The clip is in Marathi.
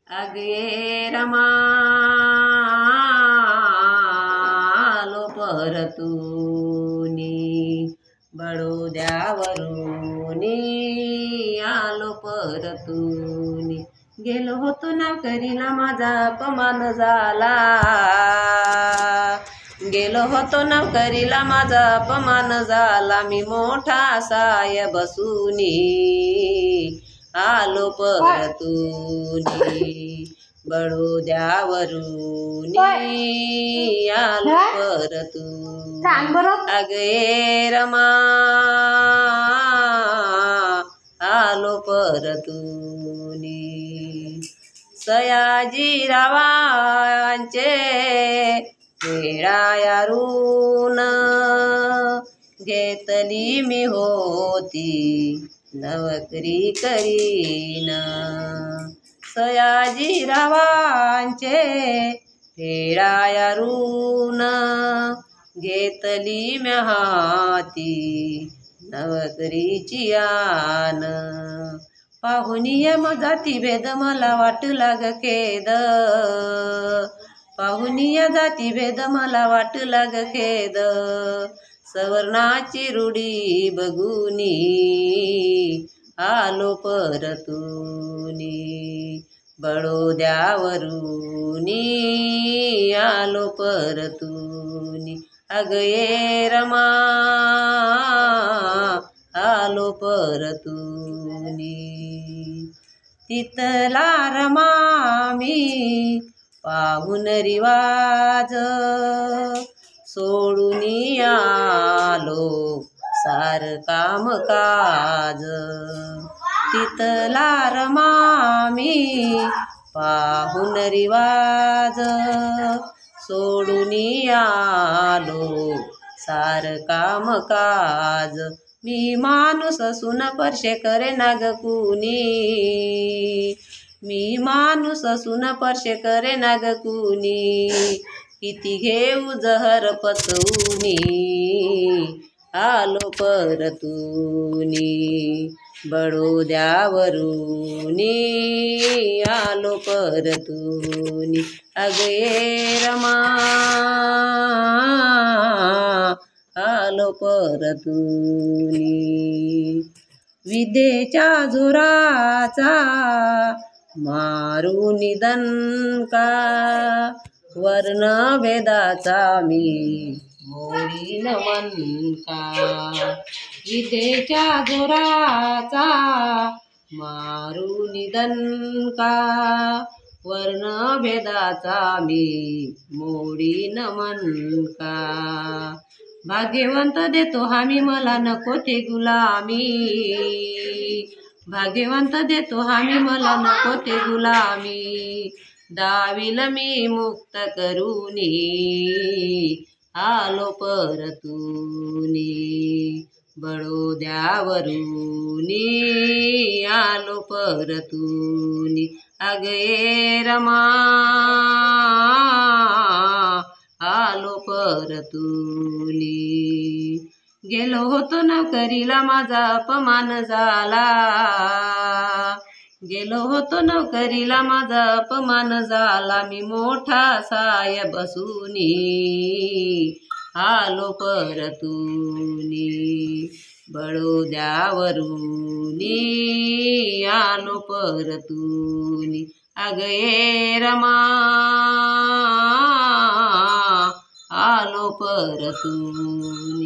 अगे रमा आलो परतूनी बडोद्यावरूनी आलो परतूनी गेलो होतो नोकरीला माझा अपमान झाला गेलो होतो नोकरीला माझा अपमान झाला मी मोठा साय बसूनी आलो परतूनी बडोद्यावरूनी आलो परतूनी अगे रमा आलो परतूनी सयाजीरावांचे वेळायारून घेतली मी होती नवकरी करीन सयाजीरावांचे वेळायारून घेतली म्या हाती नवकरीची आन पाहुनिया जाती भेद मला वाटू लाग खेद पाहुनिया जाती भेद मला वाटू लाग खेद सवर्णाची रूढी बघूनी आलो परतूनी बडोद्यावरूनी आलो परतूनी अगे रमा आलो परतूनी तिथला रमा मी पाहून रिवाज सोडूनी आलो सार कामकाज तिथला रमा मी पाहून रिवाज सोडूनी आलो सार कामकाज मी माणूस असून परशे करे नाग कुणी मी माणूस असून परशे करे नाग कुणी किती घेऊ जहर पचवूनी आलो परतूनी बडोद्यावरूनी आलो परतूनी अगे रमा आलो परतूनी विद्येच्या जोराचा मारुनी दणका वर्ण भेदाचा मी मोडीन मनका विद्येच्या जोराचा मारुनी दणका वर्ण भेदाचा मी मोडीन मनका भाग्यवंत देतो हामी मला नको ते गुलामी भाग्यवंत देतो हामी मला नको ते गुलामी दाविल मी मुक्त करूनी आलो परतूनी बडोद्यावरूनी आलो परतूनी अगे रमा आलो परतूनी गेलो होतो नोकरीला माझा अपमान झाला गेलो होतो नोकरीला माझा अपमान झाला मी मोठा साय बसूनी आलो परतूनी बडोद्यावरूनी आलो परतूनी अगे रमा आलो परतूनी